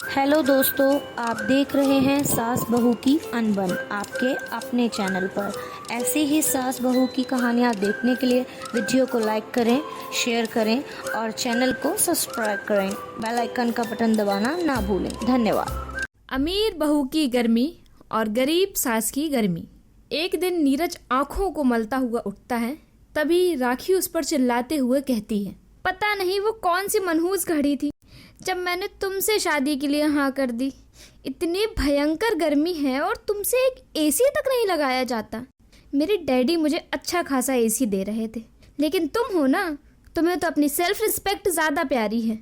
Hello दोस्तों, आप देख रहे हैं सास बहू की अनबन आपके अपने चैनल पर। ऐसी ही सास बहू की कहानियाँ देखने के लिए वीडियो को लाइक करें, शेयर करें और चैनल को सब्सक्राइब करें। बेल आइकन का बटन दबाना ना भूलें। धन्यवाद। अमीर बहू की गर्मी और गरीब सास की गर्मी। एक दिन नीरज आंखों को मलता हुआ उठता है, तभी राखी उस पर चिल्लाते हुए कहती है, पता नहीं वो कौन सी मनहूस घड़ी थी जब मैंने तुमसे शादी के लिए हाँ कर दी। इतनी भयंकर गर्मी है और तुमसे एक एसी तक नहीं लगाया जाता। मेरे डैडी मुझे अच्छा खासा एसी दे रहे थे, लेकिन तुम हो ना, तुम्हें तो अपनी सेल्फ रिस्पेक्ट ज़्यादा प्यारी है।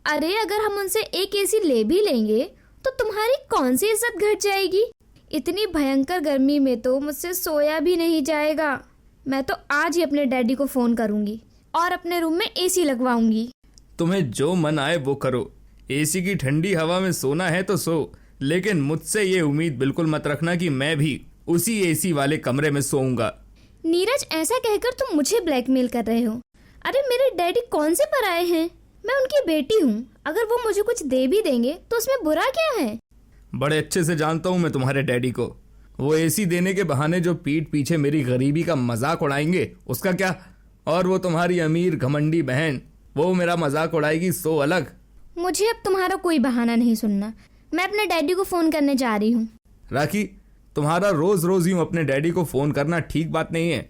अरे अगर हम उनसे एक एसी ले भी लेंगे तो तुम्हारी कौन सी इज्जत घट जाएगी। इतनी भयंकर गर्मी में तो मुझसे सोया भी नहीं जाएगा। मैं तो आज ही अपने डैडी को फ़ोन करूँगी और अपने रूम में एसी लगवाऊंगी। तुम्हें जो मन आए वो करो। एसी की ठंडी हवा में सोना है तो सो, लेकिन मुझसे ये उम्मीद बिल्कुल मत रखना कि मैं भी उसी एसी वाले कमरे में सोऊंगा। नीरज, ऐसा कहकर तुम मुझे ब्लैकमेल कर रहे हो। अरे मेरे डैडी कौन से पराये हैं? मैं उनकी बेटी हूँ। अगर वो मुझे कुछ दे भी देंगे तो उसमें बुरा क्या है? बड़े अच्छे से जानता हूँ मैं तुम्हारे डैडी को। वो एसी देने के बहाने जो पीठ पीछे मेरी गरीबी का मजाक उड़ाएंगे उसका क्या। और वो तुम्हारी अमीर घमंडी बहन, वो मेरा मजाक उड़ाएगी सो अलग। मुझे अब तुम्हारा कोई बहाना नहीं सुनना। मैं अपने डैडी को फोन करने जा रही हूँ। राखी, तुम्हारा रोज रोज यूं अपने डैडी को फोन करना ठीक बात नहीं है।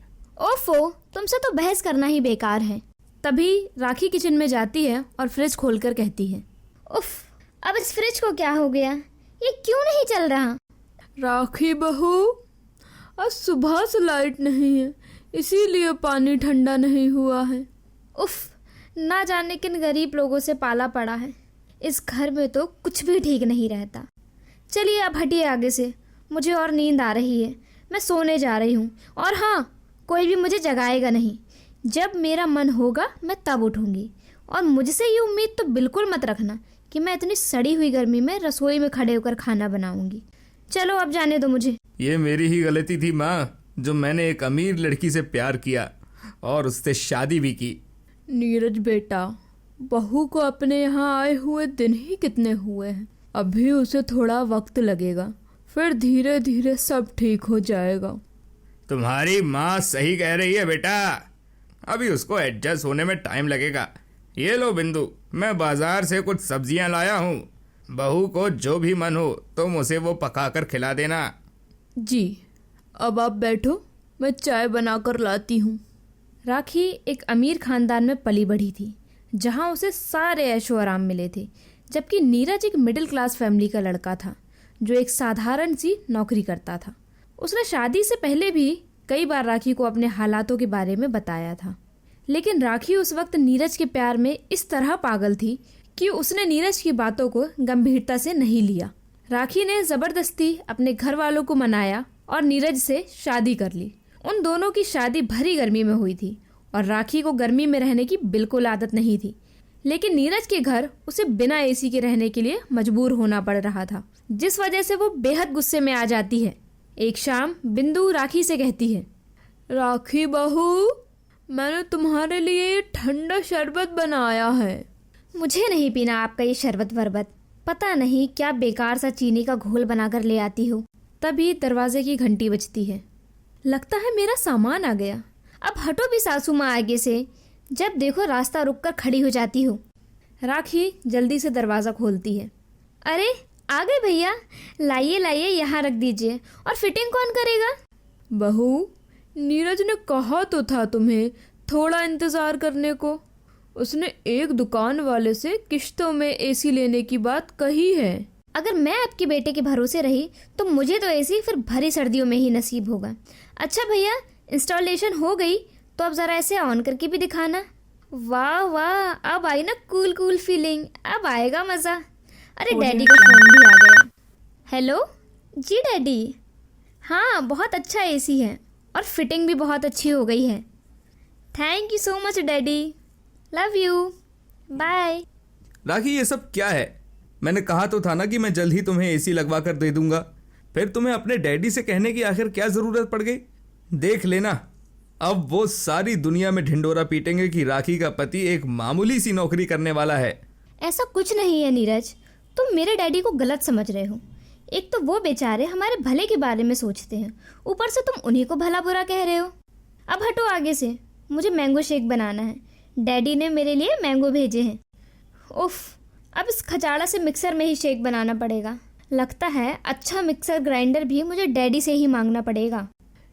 ओफो, तुमसे तो बहस करना ही बेकार है। तभी राखी किचन में जाती है और फ्रिज खोलकर कहती है, उफ, अब इस फ्रिज को क्या हो गया? ये क्यों नहीं चल रहा? राखी बहू, आज सुबह से लाइट नहीं है, इसीलिए पानी ठंडा नहीं हुआ है। उफ, ना जाने किन गरीब लोगों से पाला पड़ा है। इस घर में तो कुछ भी ठीक नहीं रहता। चलिए अब हटिए आगे से, मुझे और नींद आ रही है। मैं सोने जा रही हूँ। और हाँ, कोई भी मुझे जगाएगा नहीं। जब मेरा मन होगा मैं तब उठूँगी। और मुझसे ये उम्मीद तो बिल्कुल मत रखना कि मैं इतनी सड़ी हुई गर्मी में रसोई में खड़े होकर खाना बनाऊँगी। चलो अब जाने दो मुझे। ये मेरी ही गलती थी माँ, जो मैंने एक अमीर लड़की से प्यार किया और उससे शादी भी की। नीरज बेटा, बहू को अपने यहाँ आए हुए दिन ही कितने हुए हैं। अभी उसे थोड़ा वक्त लगेगा, फिर धीरे धीरे सब ठीक हो जाएगा। तुम्हारी माँ सही कह रही है बेटा, अभी उसको एडजस्ट होने में टाइम लगेगा। ये लो बिंदु, मैं बाजार से कुछ सब्जियां लाया हूँ। बहू को जो भी मन हो तुम उसे वो पकाकर खिला देना। जी, अब आप बैठो, मैं चाय बनाकर लाती हूँ। राखी एक अमीर खानदान में पली बढ़ी थी, जहां उसे सारे ऐशो आराम मिले थे, जबकि नीरज एक मिडिल क्लास फैमिली का लड़का था जो एक साधारण सी नौकरी करता था। उसने शादी से पहले भी कई बार राखी को अपने हालातों के बारे में बताया था, लेकिन राखी उस वक्त नीरज के प्यार में इस तरह पागल थी कि उसने नीरज की बातों को गंभीरता से नहीं लिया। राखी ने जबरदस्ती अपने घर वालों को मनाया और नीरज से शादी कर ली। उन दोनों की शादी भरी गर्मी में हुई थी और राखी को गर्मी में रहने की बिल्कुल आदत नहीं थी, लेकिन नीरज के घर उसे बिना एसी के रहने के लिए मजबूर होना पड़ रहा था, जिस वजह से वो बेहद गुस्से में आ जाती है। एक शाम बिंदु राखी से कहती है, राखी बहू, मैंने तुम्हारे लिए ये ठंडा शरबत बनाया है। मुझे नहीं पीना आपका ये शरबत वरबत। पता नहीं क्या बेकार सा चीनी का घोल बनाकर ले आती हो। तभी दरवाजे की घंटी बजती है। लगता है मेरा सामान आ गया। अब हटो भी सासू माँ आगे से, जब देखो रास्ता रुककर खड़ी हो जाती हो। राखी जल्दी से दरवाज़ा खोलती है। अरे आ गए भैया, लाइए लाइए, यहाँ रख दीजिए। और फिटिंग कौन करेगा? बहू, नीरज ने कहा तो था तुम्हें थोड़ा इंतज़ार करने को। उसने एक दुकान वाले से किश्तों में एसी लेने की बात कही है। अगर मैं आपके बेटे के भरोसे रही तो मुझे तो एसी फिर भरी सर्दियों में ही नसीब होगा। अच्छा भैया, इंस्टॉलेशन हो गई तो अब ज़रा ऐसे ऑन करके भी दिखाना। वाह वाह, अब आई ना कूल कूल फीलिंग, अब आएगा मज़ा। अरे डैडी का फ़ोन भी आ गया। हेलो जी डैडी। हाँ, बहुत अच्छा एसी है और फिटिंग भी बहुत अच्छी हो गई है। Thank you so much daddy, love you, bye. Rakhi, ये सब क्या है? मैंने कहा तो था ना कि मैं जल्द ही तुम्हें एसी लगवा कर दे दूंगा। फिर तुम्हें अपने डैडी से कहने की आखिर क्या ज़रूरत पड़ गई? देख लेना, अब वो सारी दुनिया में ढिंडोरा पीटेंगे कि राखी का पति एक मामूली सी नौकरी करने वाला है। ऐसा कुछ नहीं है नीरज, तुम मेरे डैडी को गलत समझ रहे हो। एक तो वो बेचारे हमारे भले के बारे में सोचते हैं, ऊपर से तुम उन्हीं को भला बुरा कह रहे हो। अब हटो आगे से, मुझे मैंगो शेक बनाना है। डैडी ने मेरे लिए मैंगो भेजे हैं। उफ, अब इस खचाड़ा से मिक्सर में ही शेक बनाना पड़ेगा। लगता है अच्छा मिक्सर ग्राइंडर भी मुझे डैडी से ही मांगना पड़ेगा।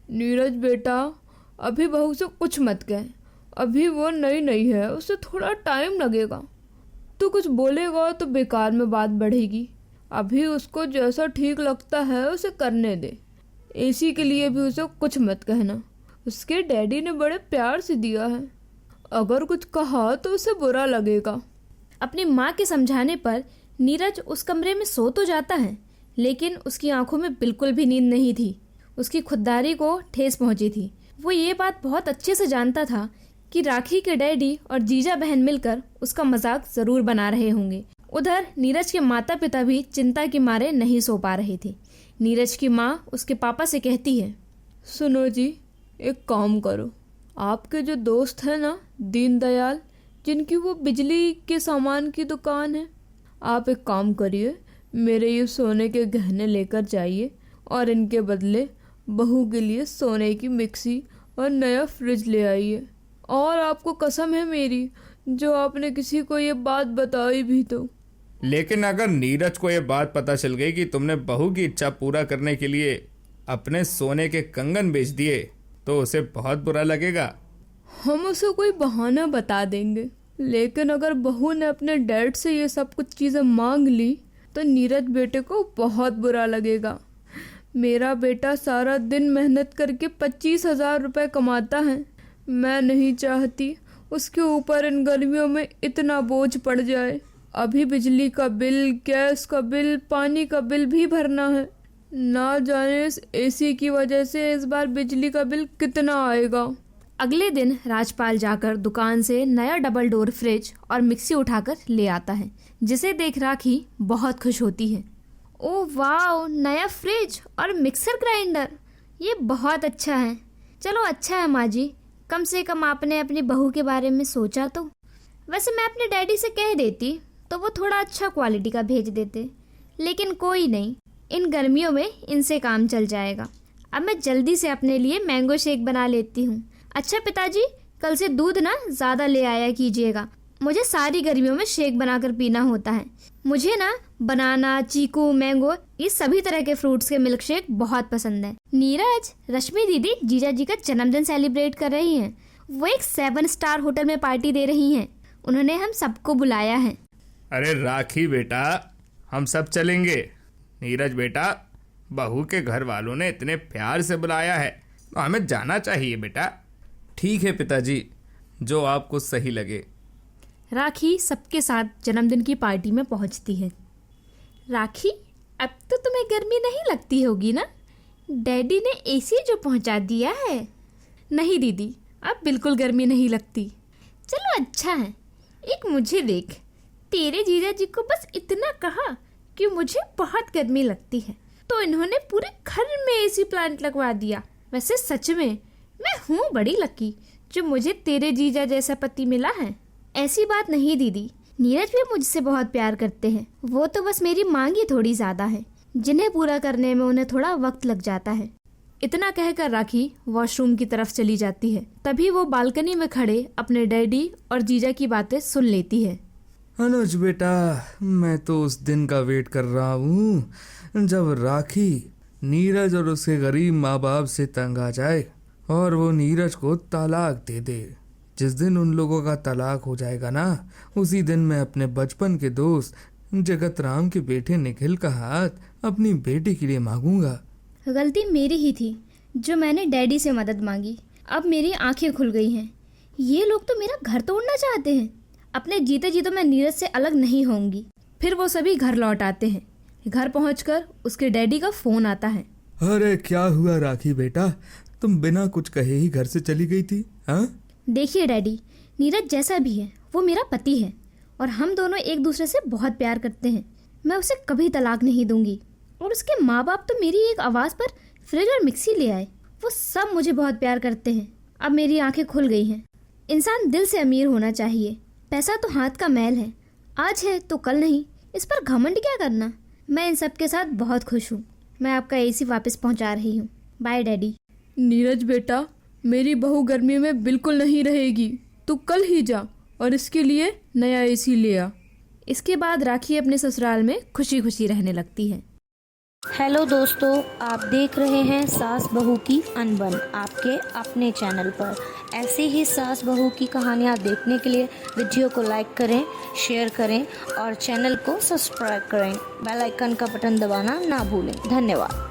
नीरज बेटा, अभी बहू से कुछ मत कह। अभी वो नई नई है, उसे थोड़ा टाइम लगेगा। तू कुछ बोलेगा तो बेकार में बात बढ़ेगी। अभी उसको जैसा ठीक लगता है उसे करने दे। एसी के लिए भी उसे कुछ मत कहना। उसके डैडी ने बड़े प्यार से दिया है। अगर कुछ कहा तो उसे बुरा लगेगा। अपनी माँ के समझाने पर नीरज उस कमरे में सो तो जाता है, लेकिन उसकी आंखों में बिल्कुल भी नींद नहीं थी। उसकी खुददारी को ठेस पहुंची थी। वो ये बात बहुत अच्छे से जानता था कि राखी के डैडी और जीजा बहन मिलकर उसका मजाक जरूर बना रहे होंगे। उधर नीरज के माता पिता भी चिंता के मारे नहीं सो पा रहे थे। नीरज की माँ उसके पापा से कहती है, सुनो जी, एक काम करो। आपके जो दोस्त है ना दीनदयाल, जिनकी वो बिजली के सामान की दुकान है, आप एक काम करिए, मेरे ये सोने के गहने लेकर जाइए और इनके बदले बहू के लिए सोने की मिक्सी और नया फ्रिज ले आइए। और आपको कसम है मेरी, जो आपने किसी को ये बात बताई भी तो। लेकिन अगर नीरज को ये बात पता चल गई कि तुमने बहू की इच्छा पूरा करने के लिए अपने सोने के कंगन बेच दिए तो उसे बहुत बुरा लगेगा। हम उसे कोई बहाना बता देंगे, लेकिन अगर बहू ने अपने डैड से ये सब कुछ चीज़ें मांग ली तो नीरज बेटे को बहुत बुरा लगेगा। मेरा बेटा सारा दिन मेहनत करके 25,000 रुपये कमाता है। मैं नहीं चाहती उसके ऊपर इन गर्मियों में इतना बोझ पड़ जाए। अभी बिजली का बिल, गैस का बिल, पानी का बिल भी भरना है। ना जाने इस एसी की वजह से इस बार बिजली का बिल कितना आएगा। अगले दिन राजपाल जाकर दुकान से नया डबल डोर फ्रिज और मिक्सी उठाकर ले आता है, जिसे देख राखी बहुत खुश होती है। ओह वाह, नया फ्रिज और मिक्सर ग्राइंडर, ये बहुत अच्छा है। चलो अच्छा है माँ जी, कम से कम आपने अपनी बहू के बारे में सोचा तो। वैसे मैं अपने डैडी से कह देती तो वो थोड़ा अच्छा क्वालिटी का भेज देते, लेकिन कोई नहीं, इन गर्मियों में इनसे काम चल जाएगा। अब मैं जल्दी से अपने लिए मैंगो शेक बना लेती हूँ। अच्छा पिताजी, कल से दूध ना ज़्यादा ले आया कीजिएगा। मुझे सारी गर्मियों में शेक बनाकर पीना होता है। मुझे ना बनाना, चीकू, मैंगो, ये सभी तरह के फ्रूट्स के मिल्क शेक बहुत पसंद है। नीरज, रश्मि दीदी जीजा जी का जन्मदिन सेलिब्रेट कर रही हैं। वो एक 7 स्टार होटल में पार्टी दे रही हैं। उन्होंने हम सबको बुलाया है। अरे राखी बेटा, हम सब चलेंगे। नीरज बेटा, बहू के घर वालों ने इतने प्यार से बुलाया है तो हमें जाना चाहिए बेटा। ठीक है पिताजी, जो आपको सही लगे। राखी सबके साथ जन्मदिन की पार्टी में पहुंचती है। राखी, अब तो तुम्हें गर्मी नहीं लगती होगी ना? डैडी ने एसी जो पहुंचा दिया है। नहीं दीदी, अब बिल्कुल गर्मी नहीं लगती। चलो अच्छा है। एक मुझे देख, तेरे जीजा जी को बस इतना कहा कि मुझे बहुत गर्मी लगती है तो इन्होंने पूरे घर में एसी प्लांट लगवा दिया। वैसे सच में मैं हूँ बड़ी लकी जो मुझे तेरे जीजा जैसा पति मिला है। ऐसी बात नहीं दीदी, नीरज भी मुझसे बहुत प्यार करते हैं। वो तो बस मेरी मांग ही थोड़ी ज्यादा है, जिन्हें पूरा करने में उन्हें थोड़ा वक्त लग जाता है। इतना कहकर राखी वॉशरूम की तरफ चली जाती है। तभी वो बालकनी में खड़े अपने डैडी और जीजा की बातें सुन लेती है। अनुज बेटा, मैं तो उस दिन का वेट कर रहा हूँ जब राखी नीरज और उसके गरीब माँ बाप से तंग आ जाए और वो नीरज को तलाक दे दे। जिस दिन उन लोगों का तलाक हो जाएगा ना, उसी दिन मैं अपने बचपन के दोस्त जगत राम के बेटे निखिल का हाथ अपनी बेटी के लिए मांगूंगा। गलती मेरी ही थी जो मैंने डैडी से मदद मांगी। अब मेरी आंखें खुल गई हैं। ये लोग तो मेरा घर तोड़ना चाहते हैं। अपने जीते जी तो मैं नीरज से अलग नहीं होंगी। फिर वो सभी घर लौट आते हैं। घर पहुंचकर उसके डैडी का फोन आता है। अरे क्या हुआ राखी बेटा, तुम बिना कुछ कहे ही घर से चली गई थी? हाँ, देखिए डैडी, नीरज जैसा भी है वो मेरा पति है और हम दोनों एक दूसरे से बहुत प्यार करते हैं। मैं उसे कभी तलाक नहीं दूंगी। और उसके माँ बाप तो मेरी एक आवाज़ पर फ्रिज और मिक्सी ले आए। वो सब मुझे बहुत प्यार करते हैं। अब मेरी आंखें खुल गई हैं। इंसान दिल से अमीर होना चाहिए। पैसा तो हाथ का मैल है, आज है तो कल नहीं। इस पर घमंड क्या करना। मैं इन सब के साथ बहुत खुश हूँ। मैं आपका एसी वापस पहुँचा रही हूँ। Bye daddy. नीरज बेटा, मेरी बहू गर्मी में बिल्कुल नहीं रहेगी। तू कल ही जा और इसके लिए नया एसी ले आ। इसके बाद राखी अपने ससुराल में खुशी खुशी रहने लगती है। हेलो दोस्तों, आप देख रहे हैं सास बहू की अनबन आपके अपने चैनल पर। ऐसे ही सास बहू की कहानियाँ देखने के लिए वीडियो को लाइक करें, शेयर करें और चैनल को सब्सक्राइब करें। बेल आइकन का बटन दबाना ना भूलें। धन्यवाद।